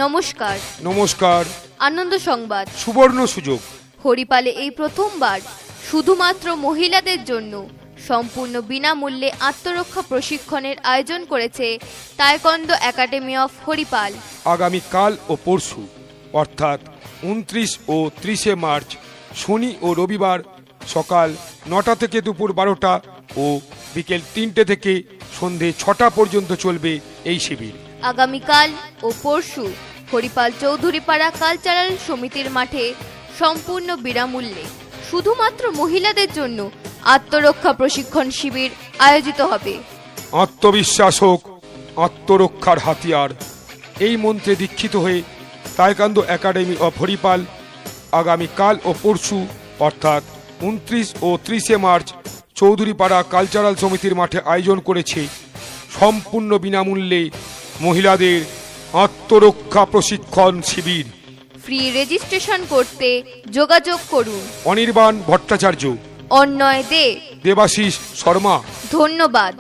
নমস্কার। নমস্কার। আনন্দ সংবাদ। সুবর্ণ সুযোগ। হরিপালে এই প্রথমবার শুধুমাত্র মহিলাদের জন্য সম্পূর্ণ বিনামূল্যে আত্মরক্ষা প্রশিক্ষণের আয়োজন করেছে তায়কোয়ান্দো একাডেমি অফ হরিপাল। আগামীকাল ও পরশু অর্থাৎ 29 ও 30 মার্চ শনি ও রবিবার সকাল 9টা থেকে দুপুর 12টা ও বিকেল 3টে থেকে সন্ধে 6টা পর্যন্ত চলবে এই শিবির। আগামীকাল ও পরশু হরিপাল চৌধুরীপাড়া কালচারাল সমিতির মাঠে সম্পূর্ণ বিনামূল্যে শুধুমাত্র মহিলাদের জন্য আত্মরক্ষা প্রশিক্ষণ শিবির আয়োজিত হবে। আত্মবিশ্বাস হোক আত্মরক্ষার হাতিয়ার, এই মন্ত্রে দীক্ষিত হয়ে তায়কোয়ান্দো একাডেমি অফ হরিপাল আগামীকাল ও পরশু অর্থাৎ 29 ও 30 মার্চ চৌধুরীপাড়া কালচারাল সমিতির মাঠে আয়োজন করেছে সম্পূর্ণ বিনামূল্যে মহিলাদের আত্মরক্ষা প্রশিক্ষণ শিবির। ফ্রি রেজিস্ট্রেশন করতে যোগাযোগ করুন অনির্বাণ ভট্টাচার্য, অন্যয় দে, দেবাশিস শর্মা। ধন্যবাদ।